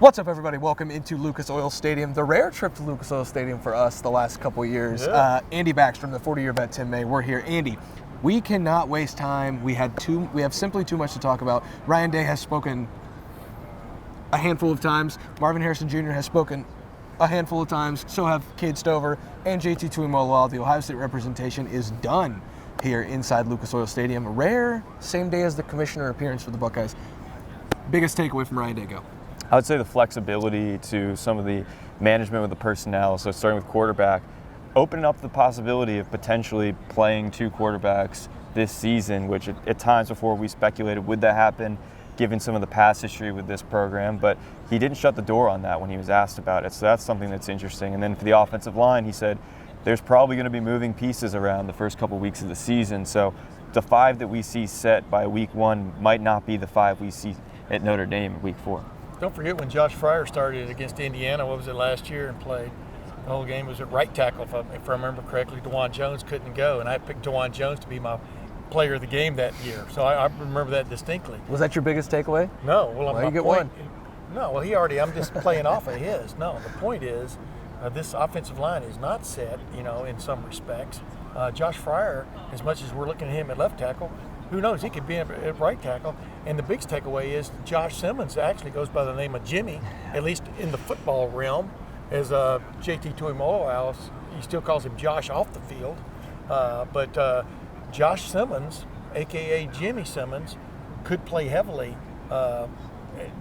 What's up, everybody? Welcome into Lucas Oil Stadium, the rare trip to Lucas Oil Stadium for us the last couple of years. Yeah. Andy Backstrom, the 40-year vet, Tim May, we're here. Andy, we cannot waste time. We have simply too much to talk about. Ryan Day has spoken a handful of times. Marvin Harrison Jr. has spoken a handful of times. So have Cade Stover and JT Tuimoloau. The Ohio State representation is done here inside Lucas Oil Stadium. Rare, same day as the commissioner appearance for the Buckeyes. Biggest takeaway from Ryan Day, go. I would say the flexibility to some of the management with the personnel, so starting with quarterback, opening up the possibility of potentially playing two quarterbacks this season, which at times before we speculated would that happen, given some of the past history with this program, but he didn't shut the door on that when he was asked about it, so that's something that's interesting. And then for the offensive line, he said there's probably going to be moving pieces around the first couple weeks of the season, so the 5 that we see set by week 1 might not be the 5 we see at Notre Dame in week 4. Don't forget when Josh Fryer started against Indiana, what was it, last year, and played. The whole game was at right tackle, if I remember correctly. DeJuan Jones couldn't go, and I picked DeJuan Jones to be my player of the game that year. So I remember that distinctly. Was that your biggest takeaway? No. Well, you get one. No, well, I'm just playing off of his. No, the point is this offensive line is not set, in some respects. Josh Fryer, as much as we're looking at him at left tackle, who knows, he could be at right tackle. And the biggest takeaway is Josh Simmons actually goes by the name of Jimmy, at least in the football realm, as JT Tuimoloau, he still calls him Josh off the field. But Josh Simmons, a.k.a. Jimmy Simmons, could play heavily,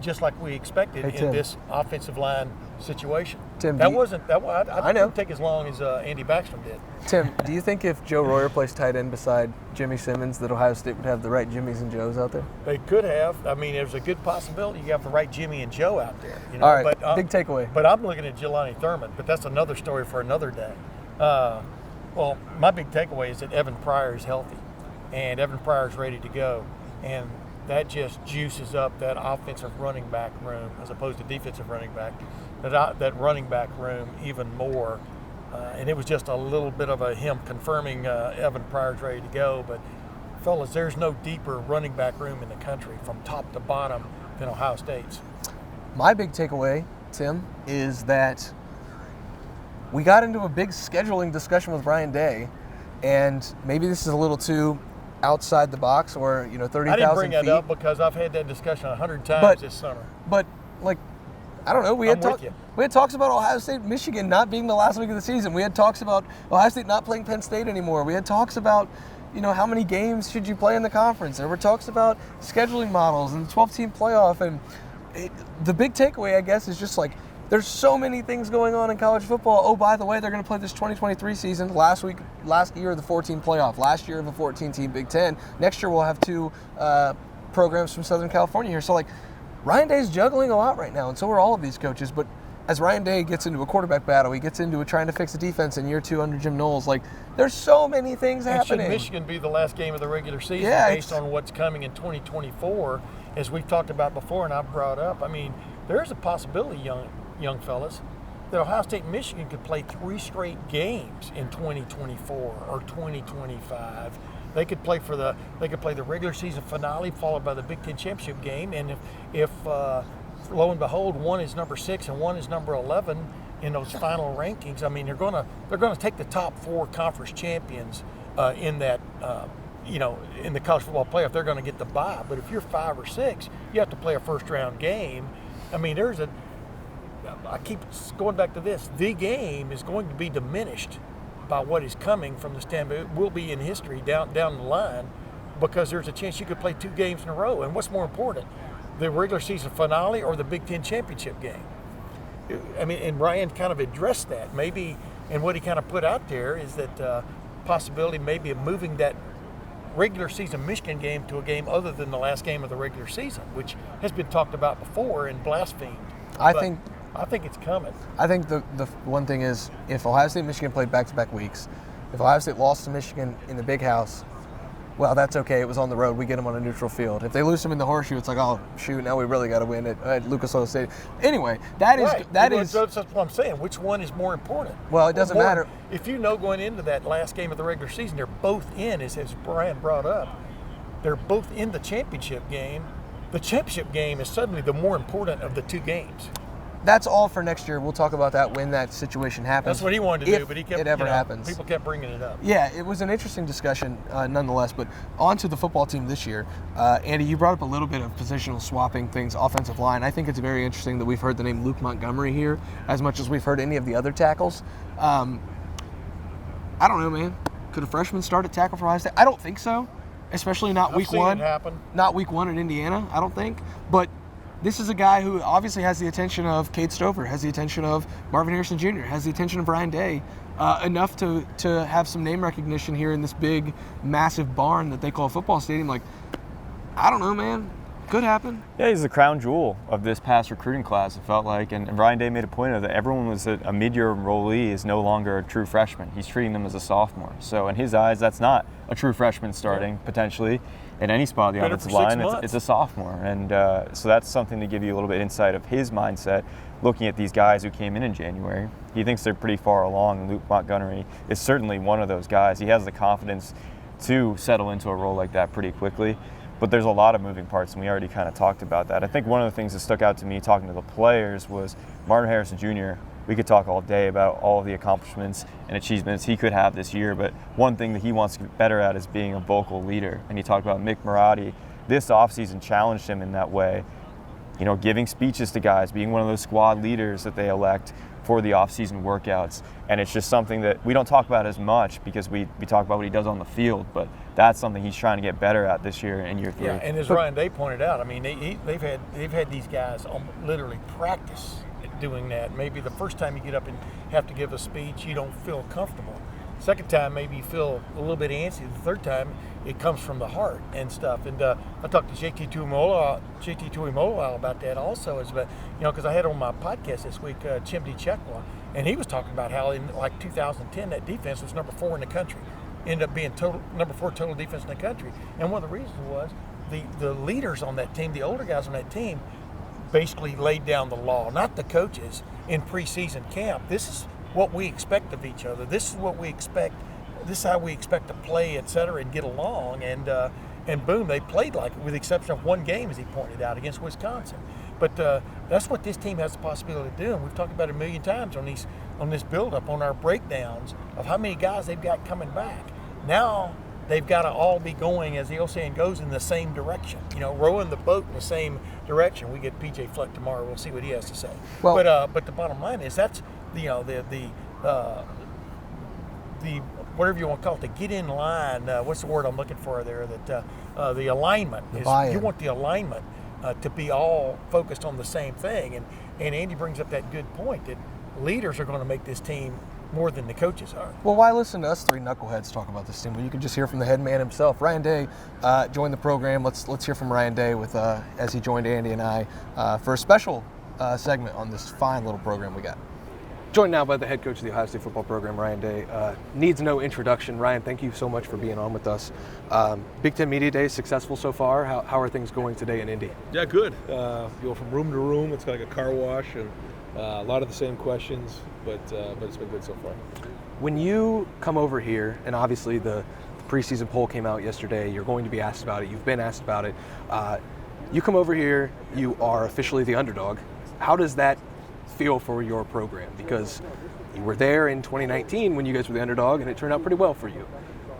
just like we expected in this offensive line situation. Tim, I didn't take as long as Andy Backstrom did. Tim, do you think if Joe Royer plays tight end beside Jimmy Simmons that Ohio State would have the right Jimmys and Joes out there? They could have. I mean, there's a good possibility you have the right Jimmy and Joe out there. All right, but, big takeaway. But I'm looking at Jelani Thurman, but that's another story for another day. Well, my big takeaway is that Evan Pryor is healthy, and Evan Pryor is ready to go. And that just juices up that offensive running back room as opposed to defensive running back, that running back room even more. And it was just a little bit of him confirming Evan Pryor's ready to go. But, fellas, there's no deeper running back room in the country from top to bottom than Ohio State's. My big takeaway, Tim, is that we got into a big scheduling discussion with Ryan Day, and maybe this is a little too outside the box, or 30,000 feet. I didn't bring that up because I've had that discussion 100 times this summer. But I don't know. We had talks about Ohio State, Michigan not being the last week of the season. We had talks about Ohio State not playing Penn State anymore. We had talks about how many games should you play in the conference. There were talks about scheduling models and the 12-team playoff. And the big takeaway, I guess, is just there's so many things going on in college football. Oh, by the way, they're going to play this 2023 season. Last year of the 14 playoff. Last year of a 14-team Big Ten. Next year we'll have 2 programs from Southern California here. So Ryan Day's juggling a lot right now, and so are all of these coaches. But as Ryan Day gets into a quarterback battle, he gets into trying to fix the defense in year 2 under Jim Knowles. There's so many things happening. Should Michigan be the last game of the regular season based on what's coming in 2024, as we've talked about before and I've brought up? I mean, there's a possibility, young fellas, that Ohio State and Michigan could play 3 straight games in 2024 or 2025. They could play the regular season finale followed by the Big Ten championship game, and if lo and behold, one is number 6 and one is number 11 in those final rankings, I mean they're gonna take the top 4 conference champions in that in the college football playoff. They're going to get the bye. But if you're 5 or 6, you have to play a first round game. I mean, I keep going back to this. The game is going to be diminished by what is coming from the standpoint. It will be in history down the line, because there's a chance you could play 2 games in a row. And what's more important, the regular season finale or the Big Ten championship game? I mean, and Ryan kind of addressed that. Maybe, and what he kind of put out there is that possibility maybe of moving that regular season Michigan game to a game other than the last game of the regular season, which has been talked about before and blasphemed. I think it's coming. I think the one thing is, if Ohio State and Michigan played back-to-back weeks, if Ohio State lost to Michigan in the Big House, well, that's okay. It was on the road. We get them on a neutral field. If they lose them in the Horseshoe, it's oh, shoot, now we really got to win at Lucas Oil Stadium. Anyway, that is that's what I'm saying. Which one is more important? Well, it doesn't matter. If going into that last game of the regular season, they're both in, as Brian brought up, they're both in the championship game. The championship game is suddenly the more important of the 2 games. that's all for next year. We'll talk about that when that situation happens. That's what he wanted to do, but he kept, it ever happens. People kept bringing it up. Yeah, it was an interesting discussion nonetheless. But on to the football team this year. Andy, you brought up a little bit of positional swapping things, offensive line. I think it's very interesting that we've heard the name Luke Montgomery here as much as we've heard any of the other tackles. I don't know, man. Could a freshman start at tackle for Ohio State? I don't think so, especially not week one. Not week one in Indiana, I don't think. But this is a guy who obviously has the attention of Cade Stover, has the attention of Marvin Harrison Jr., has the attention of Ryan Day, enough to have some name recognition here in this big, massive barn that they call a football stadium. Like, I don't know, man. Could happen. Yeah, he's the crown jewel of this past recruiting class, it felt like. And Ryan Day made a point of that. Everyone was a mid-year enrollee is no longer a true freshman. He's treating them as a sophomore. So in his eyes, that's not a true freshman starting, potentially, in any spot of the offensive line. It's a sophomore. And so that's something to give you a little bit insight of his mindset, looking at these guys who came in January. He thinks they're pretty far along, and Luke Montgomery is certainly one of those guys. He has the confidence to settle into a role like that pretty quickly. But there's a lot of moving parts, and we already kind of talked about that. I think one of the things that stuck out to me talking to the players was Marvin Harrison Jr. We could talk all day about all of the accomplishments and achievements he could have this year, but one thing that he wants to get better at is being a vocal leader. And he talked about Mick Marotti. This offseason challenged him in that way, giving speeches to guys, being one of those squad leaders that they elect for the off-season workouts. And it's just something that we don't talk about as much because we talk about what he does on the field, but that's something he's trying to get better at this year in year 3. Yeah, and as Ryan Day pointed out, I mean, they've had these guys literally practice doing that. Maybe the first time you get up and have to give a speech, you don't feel comfortable. Second time, maybe you feel a little bit antsy. The third time, it comes from the heart and stuff. And I talked to JT Tuimoloau about that also, because I had on my podcast this week Chimdi Chekwa, and he was talking about how in like 2010 that defense was number 4 in the country, ended up being number 4 total defense in the country. And one of the reasons was the leaders on that team, the older guys on that team, basically laid down the law, not the coaches in preseason camp. This is what we expect of each other. This is what we expect. This is how we expect to play, et cetera, and get along. And boom, they played like it, with the exception of one game, as he pointed out, against Wisconsin. But that's what this team has the possibility of doing. We've talked about it a million times on this build-up, on our breakdowns of how many guys they've got coming back. Now they've got to all be going, as the old saying goes, in the same direction. Rowing the boat in the same direction. We get PJ Fleck tomorrow. We'll see what he has to say. Well, but the bottom line is that's the whatever you want to call it, the get in line. What's the word I'm looking for there? That the alignment is. You want the alignment to be all focused on the same thing. And Andy brings up that good point that leaders are going to make this team more than the coaches are. Well, why listen to us three knuckleheads talk about this team when you can just hear from the head man himself? Ryan Day joined the program. Let's hear from Ryan Day with as he joined Andy and I for a special segment on this fine little program we got. Joined now by the head coach of the Ohio State football program, Ryan Day. Needs no introduction. Ryan, thank you so much for being on with us. Big Ten Media Days, successful so far. How are things going today in Indy? Yeah, good. You go from room to room. It's like a car wash, and a lot of the same questions, but it's been good so far. When you come over here, and obviously the preseason poll came out yesterday, you're going to be asked about it. You've been asked about it. You come over here, you are officially the underdog. How does that feel for your program? Because you were there in 2019 when you guys were the underdog, and it turned out pretty well for you.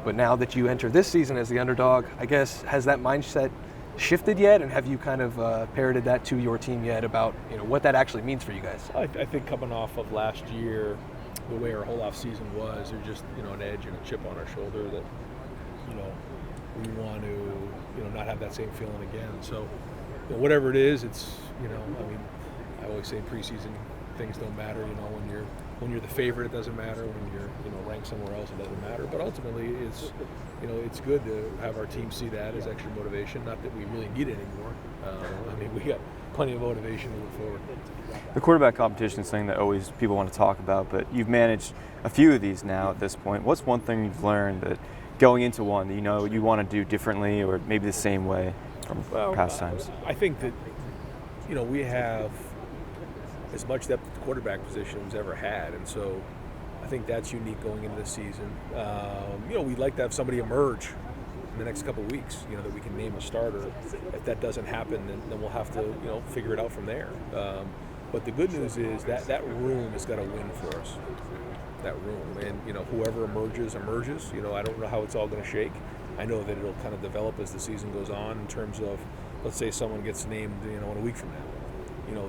But now that you enter this season as the underdog, I guess, has that mindset shifted yet? And have you kind of parroted that to your team yet about what that actually means for you guys? I think coming off of last year, the way our whole off season was, there's just an edge and a chip on our shoulder that we want to not have that same feeling again. So whatever it is, it's I always say in preseason things don't matter. When you're the favorite, it doesn't matter. When you're ranked somewhere else, it doesn't matter. But ultimately, it's good to have our team see that as extra motivation. Not that we really need it anymore. We got plenty of motivation to look forward. The quarterback competition is something that always people want to talk about, but you've managed a few of these now at this point. What's one thing you've learned that going into one that you want to do differently or maybe the same way from past times? I think that we have as much depth at the quarterback position as ever had, and so I think that's unique going into this season. We'd like to have somebody emerge in the next couple of weeks, that we can name a starter. If that doesn't happen, then we'll have to, figure it out from there. But the good news is that room has got to win for us. That room, and whoever emerges. I don't know how it's all going to shake. I know that it'll kind of develop as the season goes on in terms of, let's say someone gets named, in a week from now.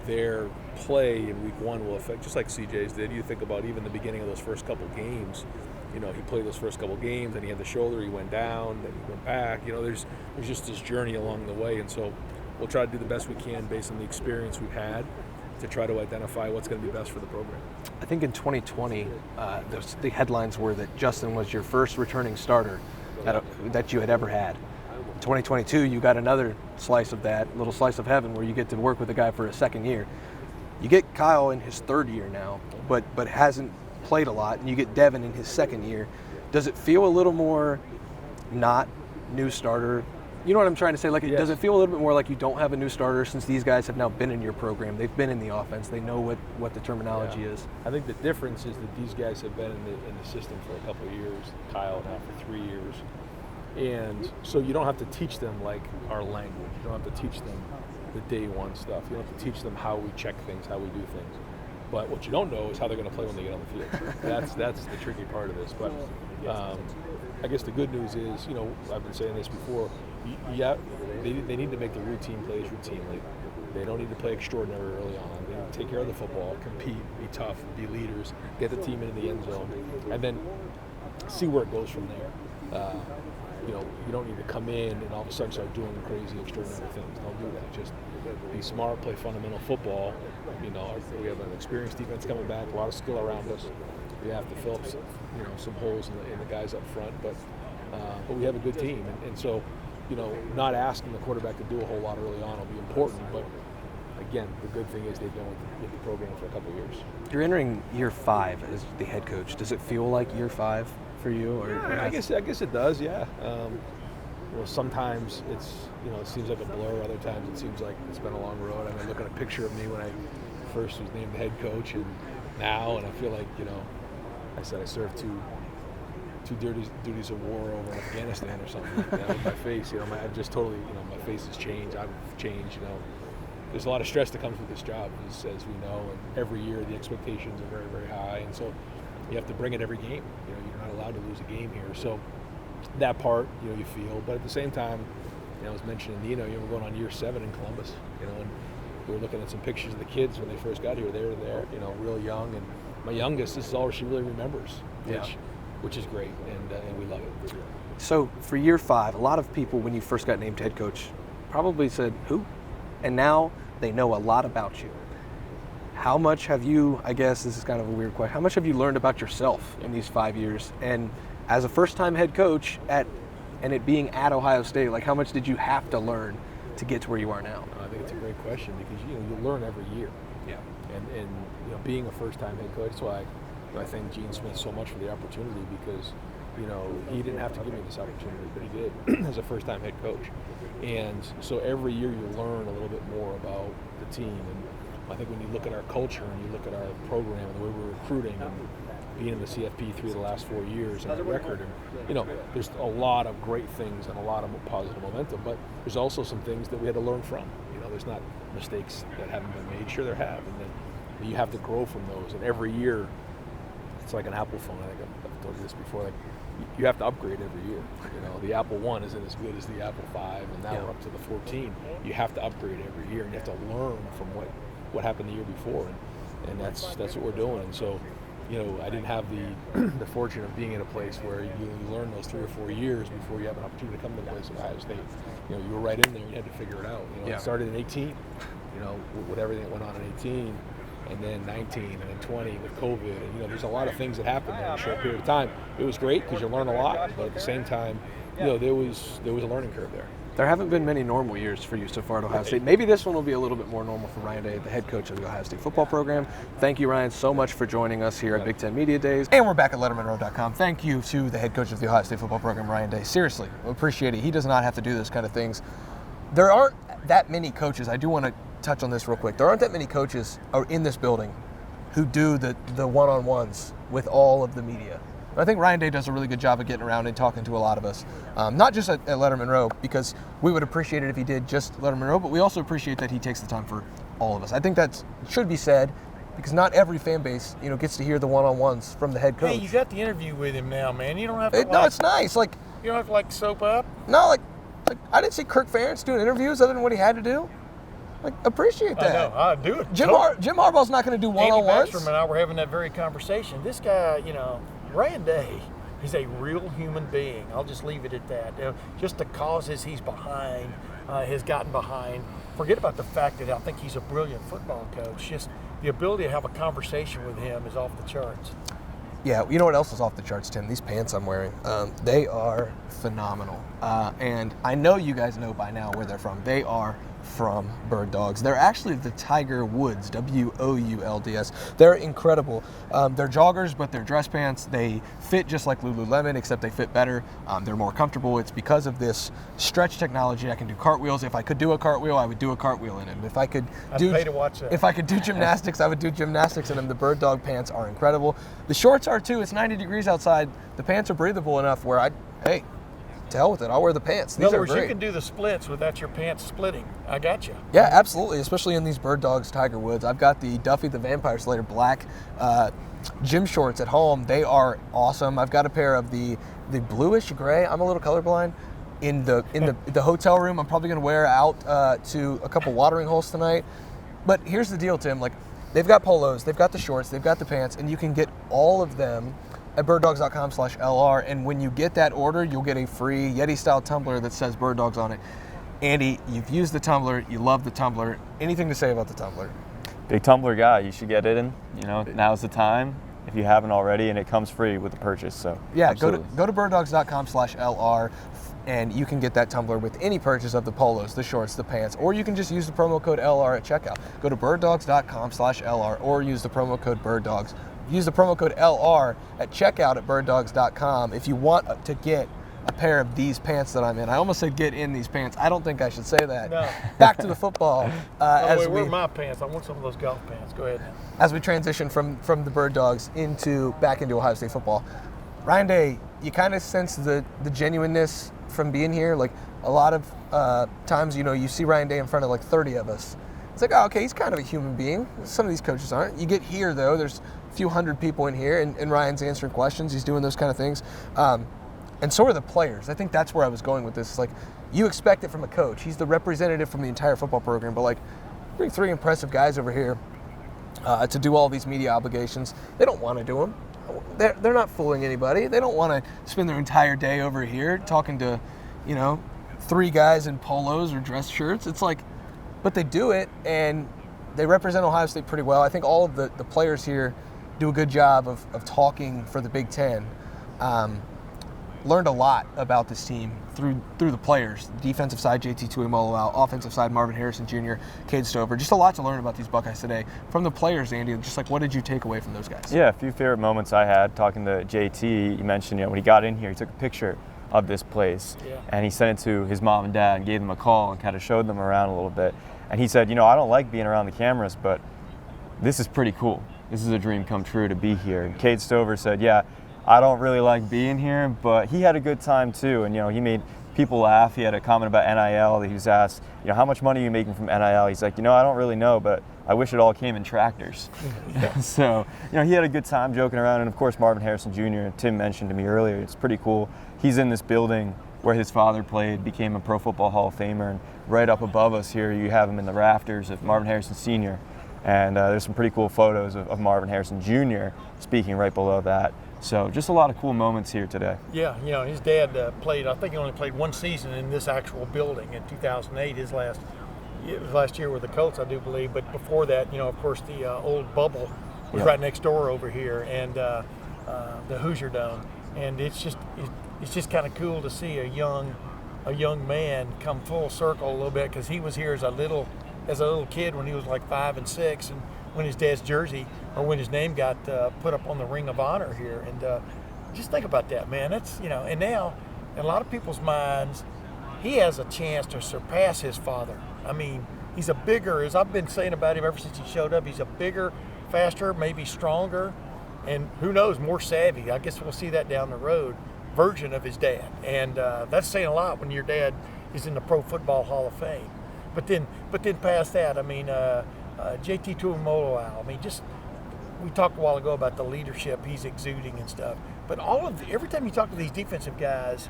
Their play in week one will affect, just like CJ's did. You think about even the beginning of those first couple games. He played those first couple games, and he had the shoulder. He went down, then he went back. There's just this journey along the way, and so we'll try to do the best we can based on the experience we've had to try to identify what's going to be best for the program. I think in 2020, the headlines were that Justin was your first returning starter that you had ever had. In 2022, you got another slice of that, little slice of heaven, where you get to work with a guy for a second year. You get Kyle in his third year now, but hasn't played a lot, and you get Devin in his second year. Does it feel a little more not new starter? You know what I'm trying to say? Like, yes. Does it feel a little bit more like you don't have a new starter since these guys have now been in your program? They've been in the offense. They know what the terminology is. I think the difference is that these guys have been in the system for a couple of years. Kyle now for 3 years. And so you don't have to teach them like our language. You don't have to teach them the day one stuff. You don't have to teach them how we check things, how we do things. But what you don't know is how they're going to play when they get on the field. That's the tricky part of this. But I guess the good news is, I've been saying this before, they need to make the routine plays routinely. They don't need to play extraordinary early on. They need to take care of the football, compete, be tough, be leaders, get the team into the end zone, and then see where it goes from there. You don't need to come in and all of a sudden start doing crazy, extraordinary things. Don't do that. Just be smart, play fundamental football. We have an experienced defense coming back, a lot of skill around us. We have to fill up some holes in the guys up front, but we have a good team, and so not asking the quarterback to do a whole lot early on will be important. But again, the good thing is they've been with the program for a couple of years. You're entering year 5 as the head coach. Does it feel like year 5 for you? Or I guess it does. Yeah. Sometimes it's it seems like a blur. Other times it seems like it's been a long road. I look at a picture of me when I first was named the head coach, and now, and I feel like I said I served two duties of war over in Afghanistan or something like that with my face. I've just totally, my face has changed. I've changed. There's a lot of stress that comes with this job, as we know, and every year the expectations are very, very high, and so you have to bring it every game. You're not allowed to lose a game here. So that part, you feel, but at the same time, I was mentioning, we're going on year 7 in Columbus, and we were looking at some pictures of the kids when they first got here. They were there, real young, and my youngest, this is all she really remembers, which is great, and we love it. So for year 5, a lot of people, when you first got named head coach, probably said, who? And now they know a lot about you. How much have you, I guess this is kind of a weird question, how much have you learned about yourself in these 5 years? And as a first-time head coach and it being at Ohio State, how much did you have to learn to get to where you are now? I think it's a great question because you learn every year. Yeah. And being a first-time head coach, that's why I thank Gene Smith so much for the opportunity because he didn't have to give me this opportunity, but he did as a first-time head coach. And so every year you learn a little bit more about the team. And I think when you look at our culture and you look at our program and the way we're recruiting and being in the CFP 3 of the last 4 years and our record, and there's a lot of great things and a lot of positive momentum, but there's also some things that we had to learn from. There's not mistakes that haven't been made. Sure, there have, and then you have to grow from those. And every year, it's like an Apple phone. I think I've told you this before. You have to upgrade every year. The Apple 1 isn't as good as the Apple 5, and now we're up to the 14. You have to upgrade every year, and you have to learn from what happened the year before, and that's what we're doing. And so, I didn't have the fortune of being in a place where you learn those 3 or 4 years before you have an opportunity to come to the place of Ohio State. You were right in there, and you had to figure it out. It started in 18, with everything that went on in 18, and then 19, and then 20 with COVID. And, there's a lot of things that happened in a short period of time. It was great because you learn a lot, but at the same time, there was a learning curve there. There haven't been many normal years for you so far at Ohio State. Maybe this one will be a little bit more normal for Ryan Day, the head coach of the Ohio State football program. Thank you, Ryan, so much for joining us here at Big Ten Media Days. And we're back at LettermenRow.com. Thank you to the head coach of the Ohio State football program, Ryan Day. Seriously, I appreciate it. He does not have to do this kind of things. There aren't that many coaches. I do want to touch on this real quick. There aren't that many coaches in this building who do the one-on-ones with all of the media. I think Ryan Day does a really good job of getting around and talking to a lot of us, not just at Lettermen Row, because we would appreciate it if he did just Lettermen Row, but we also appreciate that he takes the time for all of us. I think that should be said because not every fan base, gets to hear the one-on-ones from the head coach. Hey, you got the interview with him now, man. You don't have to. No, it's nice. Like you don't have to soap up. No, like I didn't see Kirk Ferentz doing interviews other than what he had to do. Like, appreciate that. I know. I do it. Jim Harbaugh's not going to do one-on-ones. Andy Backstrom and I were having that very conversation. This guy, Ryan Day, he's a real human being. I'll just leave it at that. Just the causes he's behind, has gotten behind. Forget about the fact that I think he's a brilliant football coach. Just the ability to have a conversation with him is off the charts. Yeah, you know what else is off the charts, Tim? These pants I'm wearing. They are phenomenal. And I know you guys know by now where they're from. They are from Bird Dogs. They're actually the Tiger Woods, Woulds. They're incredible. They're joggers, but they're dress pants. They fit just like Lululemon, except they fit better. They're more comfortable. It's because of this stretch technology. I can do cartwheels. If I could do a cartwheel, I would do a cartwheel in them. If I could pay to watch that. If I could do gymnastics, I would do gymnastics in them. The Bird Dog pants are incredible. The shorts are too. It's 90 degrees outside. The pants are breathable enough where to hell with it. I'll wear the pants. These in other are words, great. you can do the splits without your pants splitting. I got you. Yeah, absolutely, especially in these Bird Dogs Tiger Woods. I've got the Duffy the Vampire Slayer black gym shorts at home. They are awesome. I've got a pair of the bluish gray. I'm a little colorblind. In the hotel room, I'm probably going to wear out to a couple watering holes tonight. But here's the deal, Tim. Like, they've got polos, they've got the shorts, they've got the pants, and you can get all of them at birddogs.com/LR, and when you get that order, you'll get a free Yeti-style tumbler that says Bird Dogs on it. Andy, you've used the tumbler, you love the tumbler. Anything to say about the tumbler? Big tumbler guy, you should get it in. Now's the time if you haven't already, and it comes free with the purchase. So yeah, absolutely. go to birddogs.com/LR, and you can get that tumbler with any purchase of the polos, the shorts, the pants, or you can just use the promo code LR at checkout. Go to birddogs.com/LR or use the promo code BirdDogs. Use the promo code LR at checkout at birddogs.com if you want to get a pair of these pants that I'm in. I almost said get in these pants. I don't think I should say that. No. Back to the football. Where are my pants? I want some of those golf pants. Go ahead. As we transition from the Bird Dogs back into Ohio State football, Ryan Day, you kind of sense the genuineness from being here. Like, a lot of times, you see Ryan Day in front of like 30 of us. It's like, oh, okay, he's kind of a human being. Some of these coaches aren't. You get here, though, there's a few hundred people in here, and Ryan's answering questions. He's doing those kind of things. And so are the players. I think that's where I was going with this. Like, you expect it from a coach. He's the representative from the entire football program. But, like, bring three impressive guys over here to do all these media obligations. They don't want to do them. They're not fooling anybody. They don't want to spend their entire day over here talking to, three guys in polos or dress shirts. It's like, but they do it, and they represent Ohio State pretty well. I think all of the players here do a good job of talking for the Big Ten. Learned a lot about this team through the players. Defensive side, JT Tuimoloau. Offensive side, Marvin Harrison Jr., Cade Stover. Just a lot to learn about these Buckeyes today. From the players, Andy, just like, what did you take away from those guys? Yeah, a few favorite moments I had talking to JT. You mentioned, when he got in here, he took a picture of this place, and he sent it to his mom and dad and gave them a call and kind of showed them around a little bit. And he said, I don't like being around the cameras, but this is pretty cool. This is a dream come true to be here. And Cade Stover said, I don't really like being here, but he had a good time too. And, he made people laugh. He had a comment about NIL that he was asked, how much money are you making from NIL? He's like, I don't really know, but I wish it all came in tractors. So, he had a good time joking around. And of course, Marvin Harrison Jr., Tim mentioned to me earlier, it's pretty cool. He's in this building where his father played, became a Pro Football Hall of Famer. And right up above us here, you have him in the rafters of Marvin Harrison Sr. And there's some pretty cool photos of Marvin Harrison Jr. speaking right below that. So just a lot of cool moments here today. Yeah, his dad played, I think he only played one season in this actual building in 2008, his last year with the Colts, I do believe. But before that, of course, the old bubble was right next door over here, and the Hoosier Dome. And it's just kind of cool to see a young man come full circle a little bit, because he was here as a little kid when he was like 5 and 6, and when his dad's jersey, or when his name got put up on the Ring of Honor here. And just think about that, man. That's, and now in a lot of people's minds, he has a chance to surpass his father. I mean, he's a bigger, as I've been saying about him ever since he showed up, he's a bigger, faster, maybe stronger, and who knows, more savvy. I guess we'll see that down the road, version of his dad. And that's saying a lot when your dad is in the Pro Football Hall of Fame. But then past that, I mean, JT Tuimoloau. I mean, just we talked a while ago about the leadership he's exuding and stuff. But every time you talk to these defensive guys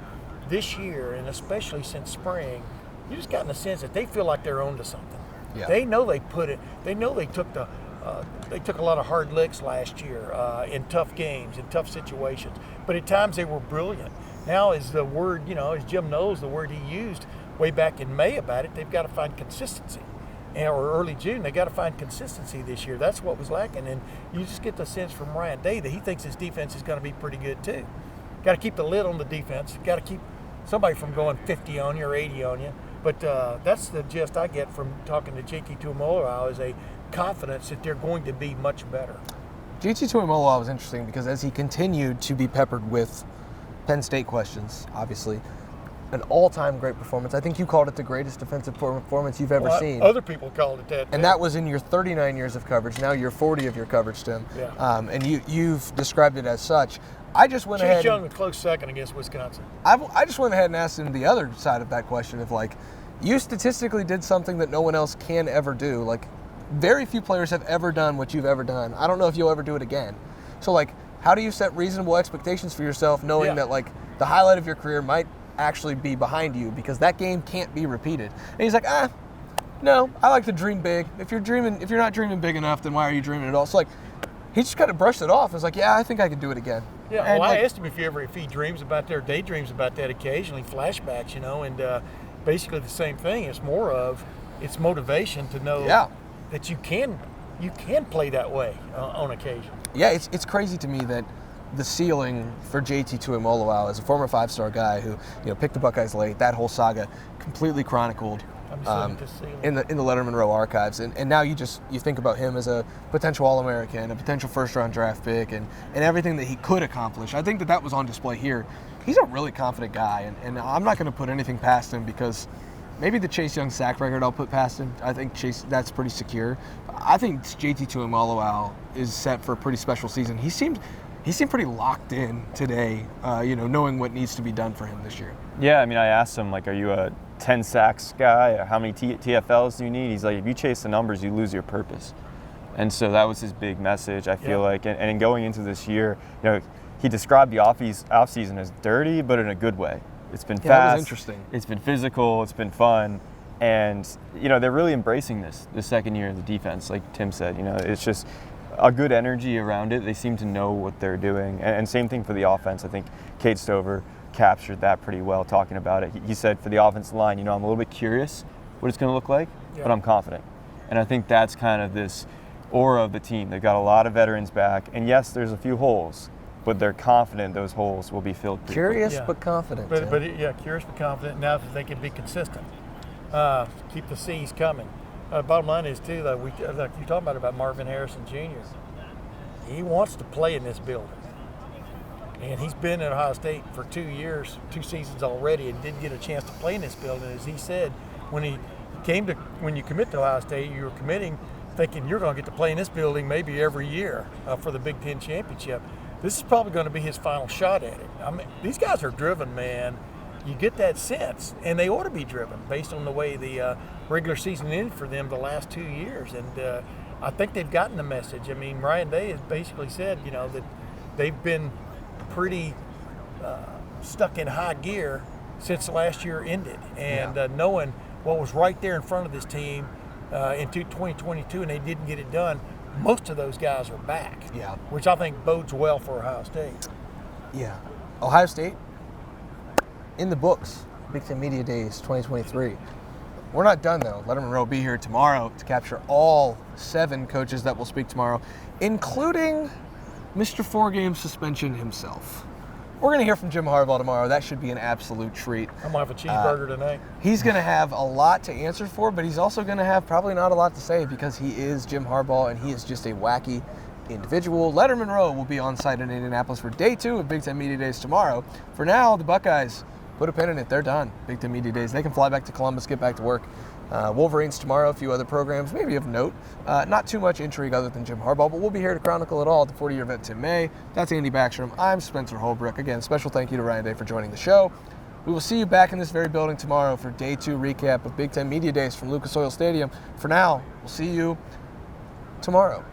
this year, and especially since spring, you just gotten a sense that they feel like they're on to something. Yeah. They know they put it. They know they took a lot of hard licks last year in tough games, in tough situations. But at times they were brilliant. Now is the word, as Jim knows, the word he used way back in May about it, they've got to find consistency. Or early June, they got to find consistency this year. That's what was lacking. And you just get the sense from Ryan Day that he thinks his defense is going to be pretty good too. Got to keep the lid on the defense. Got to keep somebody from going 50 on you or 80 on you. But that's the gist I get from talking to JT Tuimoloau, is a confidence that they're going to be much better. JT Tuimoloau was interesting because as he continued to be peppered with Penn State questions, obviously, an all-time great performance. I think you called it the greatest defensive performance you've ever seen. Other people called it that. And that was in your 39 years of coverage. Now you're 40 of your coverage, Tim. Yeah. And you've described it as such. I just went ahead. Chase Young a close second against Wisconsin. I just went ahead and asked him the other side of that question of you statistically did something that no one else can ever do. Very few players have ever done what you've ever done. I don't know if you'll ever do it again. So how do you set reasonable expectations for yourself, knowing that the highlight of your career might actually be behind you, because that game can't be repeated? And he's like, no, I like to dream big. If you're not dreaming big enough, then why are you dreaming at all? So he just kind of brushed it off. It's yeah, I think I could do it again. Yeah, and I asked him if he dreams about that or daydreams about that occasionally, flashbacks, and basically the same thing. It's motivation to know that you can play that way on occasion. Yeah, it's crazy to me that the ceiling for JT Tuimoloau, as a former 5-star guy who picked the Buckeyes late, that whole saga completely chronicled in the Lettermen Row archives, and now you think about him as a potential All-American, a potential first-round draft pick, and everything that he could accomplish. I think that was on display here. He's a really confident guy, and I'm not going to put anything past him, because maybe the Chase Young sack record I'll put past him. I think that's pretty secure. I think JT Tuimoloau is set for a pretty special season. He seemed pretty locked in today, knowing what needs to be done for him this year. Yeah, I asked him, are you a 10 sacks guy? Or how many TFLs do you need? He's like, if you chase the numbers, you lose your purpose. And so that was his big message, I feel like. And in going into this year, he described the offseason as dirty, but in a good way. It's been fast. That was interesting. It's been physical. It's been fun. And, they're really embracing this second year of the defense, like Tim said. It's just a good energy around it. They seem to know what they're doing. And same thing for the offense. I think Cade Stover captured that pretty well talking about it. He said for the offensive line, I'm a little bit curious what it's going to look like, but I'm confident. And I think that's kind of this aura of the team. They've got a lot of veterans back. And yes, there's a few holes, but they're confident those holes will be filled. Curious but confident. Curious but confident. Now that they can be consistent. Keep the C's coming. Bottom line is, too, like you're talking about Marvin Harrison Jr. He wants to play in this building. And he's been at Ohio State for 2 years, 2 seasons already, and didn't get a chance to play in this building. As he said, when you commit to Ohio State, you're committing thinking you're going to get to play in this building maybe every year for the Big Ten championship. This is probably going to be his final shot at it. These guys are driven, man. You get that sense, and they ought to be driven based on the way the regular season ended for them the last 2 years. And I think they've gotten the message. Ryan Day has basically said, that they've been pretty stuck in high gear since last year ended. And knowing what was right there in front of this team in 2022, and they didn't get it done, most of those guys are back, which I think bodes well for Ohio State. Yeah. Ohio State, in the books, Big Ten Media Days 2023. We're not done, though. Lettermen Row will be here tomorrow to capture all 7 coaches that will speak tomorrow, including Mr. 4-game suspension himself. We're going to hear from Jim Harbaugh tomorrow. That should be an absolute treat. I'm going to have a cheeseburger tonight. He's going to have a lot to answer for, but he's also going to have probably not a lot to say, because he is Jim Harbaugh, and he is just a wacky individual. Lettermen Row will be on site in Indianapolis for day 2 of Big Ten Media Days tomorrow. For now, the Buckeyes, put a pin in it. They're done. Big Ten Media Days. They can fly back to Columbus, get back to work. Wolverines tomorrow, a few other programs, maybe of note. Not too much intrigue other than Jim Harbaugh, but we'll be here to chronicle it all at the 40-year event Tim May. That's Andy Backstrom. I'm Spencer Holbrook. Again, special thank you to Ryan Day for joining the show. We will see you back in this very building tomorrow for day 2 recap of Big Ten Media Days from Lucas Oil Stadium. For now, we'll see you tomorrow.